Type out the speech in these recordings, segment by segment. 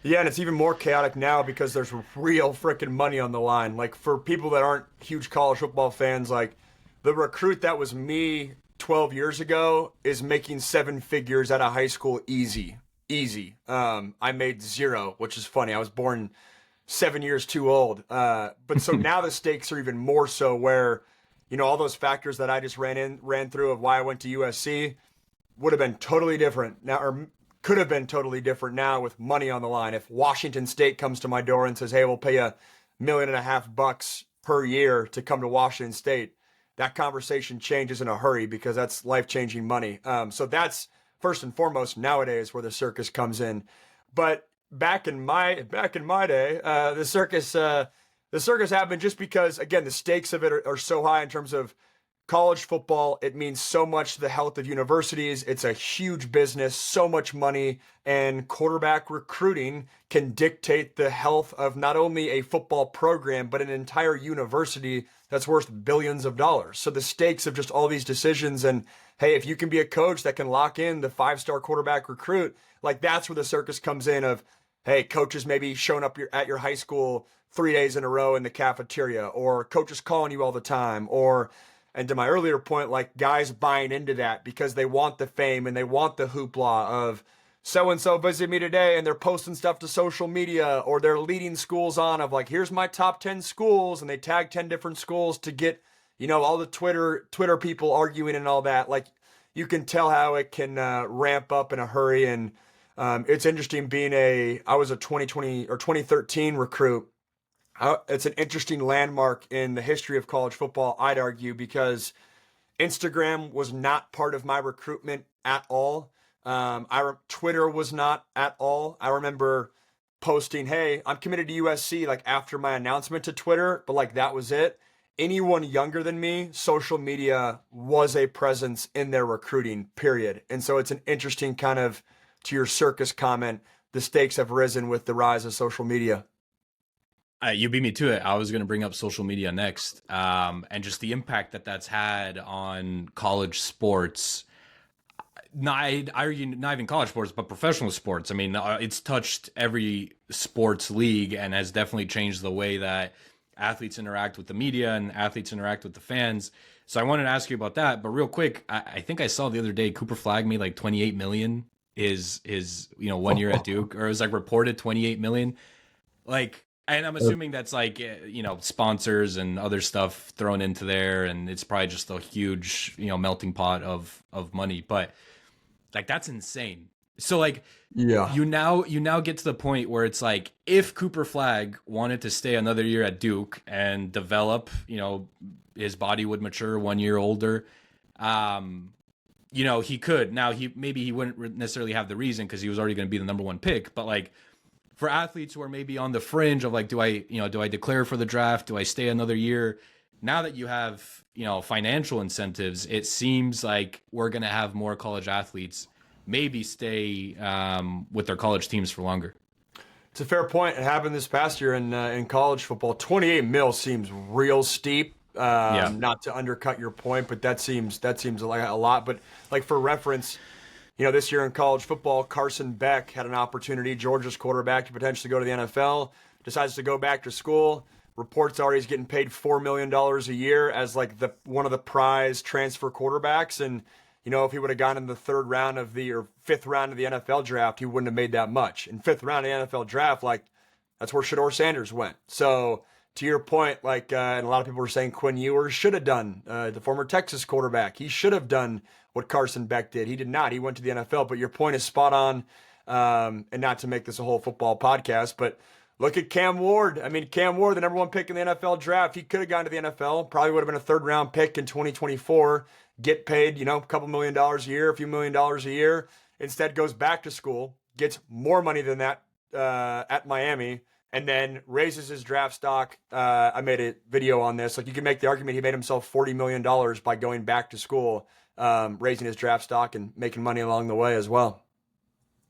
Yeah, and it's even more chaotic now because there's real freaking money on the line. Like for people that aren't huge college football fans, like the recruit that was me 12 years ago is making seven figures out of high school easy. Easy. I made zero, which is funny. I was born 7 years too old. But so now the stakes are even more so where, all those factors that I just ran through of why I went to USC would have been totally different now, or could have been totally different now with money on the line. If Washington State comes to my door and says, "Hey, we'll pay $1.5 million per year to come to Washington State," that conversation changes in a hurry because that's life-changing money. So that's first and foremost nowadays where the circus comes in. But back in my day, the circus happened just because, again, the stakes of it are so high in terms of college football. It means so much to the health of universities. It's a huge business, so much money, and quarterback recruiting can dictate the health of not only a football program, but an entire university that's worth billions of dollars. So the stakes of just all these decisions, and hey, if you can be a coach that can lock in the 5-star quarterback recruit, like that's where the circus comes in of, hey, coaches maybe showing up at your high school 3 days in a row in the cafeteria, or coaches calling you all the time, or, and to my earlier point, like guys buying into that because they want the fame and they want the hoopla of so and so visited me today, and they're posting stuff to social media, or they're leading schools on of like, here's my top 10 schools, and they tag 10 different schools to get, all the Twitter people arguing and all that. Like you can tell how it can ramp up in a hurry. And it's interesting being I was a 2020 or 2013 recruit. It's an interesting landmark in the history of college football, I'd argue, because Instagram was not part of my recruitment at all. Twitter was not at all. I remember posting, "Hey, I'm committed to USC," like after my announcement to Twitter, but like that was it. Anyone younger than me, social media was a presence in their recruiting, period. And so it's an interesting kind of, to your circus comment, the stakes have risen with the rise of social media. You beat me to it. I was going to bring up social media next, and just the impact that that's had on college sports. I argue not even college sports, but professional sports. I mean, it's touched every sports league and has definitely changed the way that athletes interact with the media and athletes interact with the fans. So I wanted to ask you about that. But real quick, I think I saw the other day Cooper Flag made like 28 million his 1 year at Duke, or it was like reported 28 million. Like, and I'm assuming that's like, sponsors and other stuff thrown into there, and it's probably just a huge, melting pot of money. But like, that's insane. So like, Yeah. you now get to the point where it's like, if Cooper Flag wanted to stay another year at Duke and develop, his body would mature 1 year older. He could. Now he wouldn't necessarily have the reason because he was already going to be the number one pick. But like, for athletes who are maybe on the fringe of like, do I declare for the draft? Do I stay another year? Now that you have, financial incentives, it seems like we're going to have more college athletes maybe stay with their college teams for longer. It's a fair point. It happened this past year in college football. 28 mil seems real steep. Yeah. Not to undercut your point, but that seems like a lot. But like for reference, this year in college football, Carson Beck had an opportunity, Georgia's quarterback, to potentially go to the NFL. Decides to go back to school. Reports are he's getting paid $4 million a year as like one of the prize transfer quarterbacks. And if he would have gone in the third round of or fifth round of the NFL draft, he wouldn't have made that much. In fifth round of the NFL draft, like that's where Shedeur Sanders went. So to your point, like, and a lot of people were saying Quinn Ewers should have done, the former Texas quarterback, he should have done what Carson Beck did. He did not. He went to the NFL. But your point is spot on. And not to make this a whole football podcast, but look at Cam Ward. I mean, Cam Ward, the number one pick in the NFL draft, he could have gone to the NFL. Probably would have been a third round pick in 2024. Get paid, a couple $1 million a year, a few $1 million a year. Instead goes back to school, gets more money than that at Miami, and then raises his draft stock. I made a video on this. Like, you can make the argument he made himself $40 million by going back to school, raising his draft stock and making money along the way as well.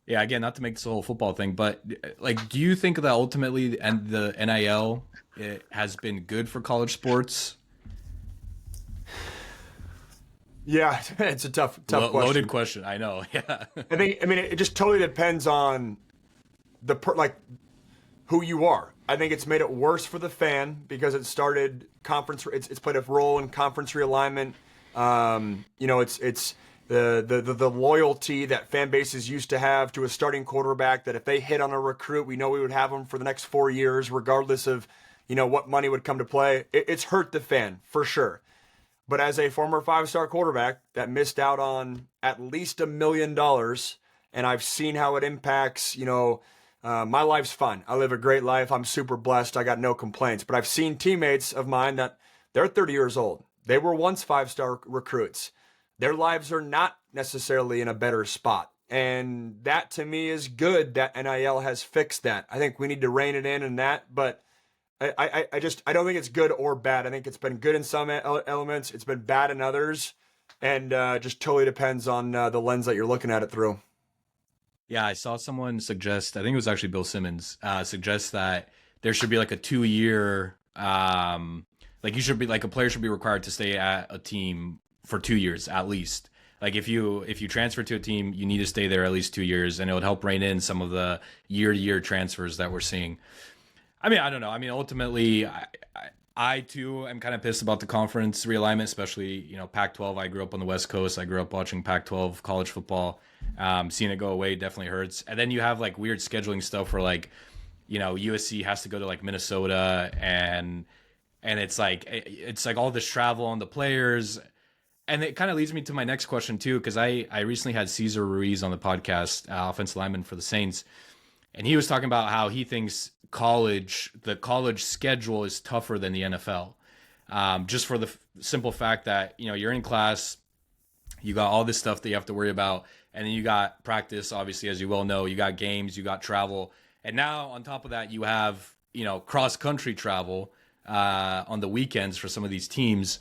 Yeah, again, not to make this a whole football thing, but like, do you think that ultimately and the NIL it has been good for college sports? Yeah, it's a tough question. Loaded question. I know. Yeah. I mean, it just totally depends on like who you are. I think it's made it worse for the fan because it started it's played a role in conference realignment. It's the loyalty that fan bases used to have to a starting quarterback, that if they hit on a recruit, we know we would have them for the next 4 years, regardless of, what money would come to play. It's hurt the fan for sure. But as a former 5-star quarterback that missed out on at least $1 million, and I've seen how it impacts, my life's fine. I live a great life. I'm super blessed. I got no complaints. But I've seen teammates of mine that they're 30 years old. They were once 5-star recruits. Their lives are not necessarily in a better spot. And that to me is good that NIL has fixed that. I think we need to rein it in and that, but I don't think it's good or bad. I think it's been good in some elements. It's been bad in others. And just totally depends on the lens that you're looking at it through. Yeah, I saw someone suggest, I think it was actually Bill Simmons, suggest that there should be like a 2-year, like you should be like a player should be required to stay at a team for 2 years at least. Like if you transfer to a team, you need to stay there at least 2 years, and it would help rein in some of the year-to-year transfers that we're seeing. I mean, I don't know. I mean, ultimately, I too am kind of pissed about the conference realignment, especially, Pac-12. I grew up on the West Coast. I grew up watching Pac-12 college football. Seeing it go away definitely hurts. And then you have like weird scheduling stuff where like, USC has to go to like Minnesota, and it's like all this travel on the players. And it kind of leads me to my next question too, because I recently had Cesar Ruiz on the podcast, offensive lineman for the Saints, and he was talking about how he thinks the college schedule is tougher than the NFL, just for the simple fact that you're in class, you got all this stuff that you have to worry about, and then you got practice, obviously, as you well know, you got games, you got travel, and now on top of that you have cross country travel on the weekends for some of these teams.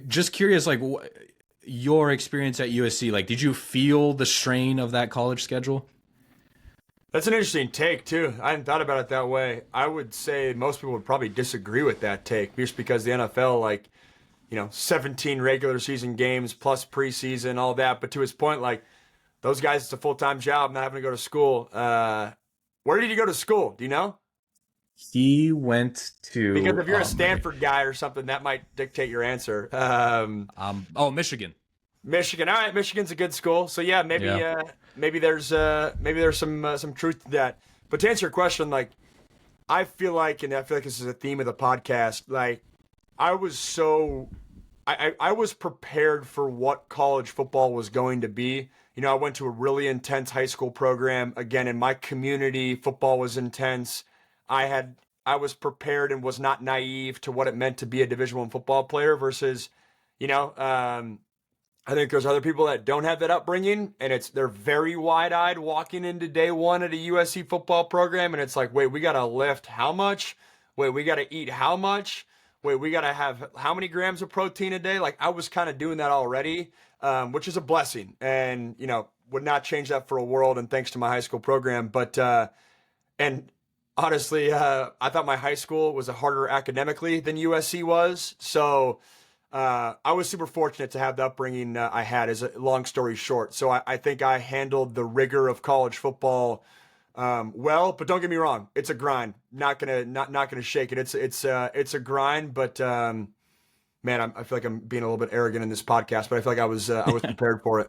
Just curious, like your experience at USC, like did you feel the strain of that college schedule? That's an interesting take, too. I hadn't thought about it that way. I would say most people would probably disagree with that take, just because the NFL, 17 regular season games plus preseason, all that. But to his point, those guys, it's a full-time job, not having to go to school. Where did you go to school? Do you know? He went to... Because if you're a Stanford guy or something, that might dictate your answer. Michigan. Michigan. All right, Michigan's a good school. So yeah, maybe there's some truth to that. But to answer your question, I feel like this is a theme of the podcast, I was prepared for what college football was going to be. I went to a really intense high school program. Again, in my community, football was intense. I was prepared and was not naive to what it meant to be a Division I football player versus, I think there's other people that don't have that upbringing, and they're very wide-eyed walking into day one at a USC football program, and it's like, wait, we got to lift how much? Wait, we got to eat how much? Wait, we got to have how many grams of protein a day? I was kind of doing that already, which is a blessing, and, would not change that for a world, and thanks to my high school program. But, and honestly, I thought my high school was harder academically than USC was, so... I was super fortunate to have the upbringing I had, as a long story short. So I think I handled the rigor of college football well, but don't get me wrong, it's a grind. Not gonna shake it. It's a grind, but man, I feel like I'm being a little bit arrogant in this podcast, but I feel like I was prepared for it.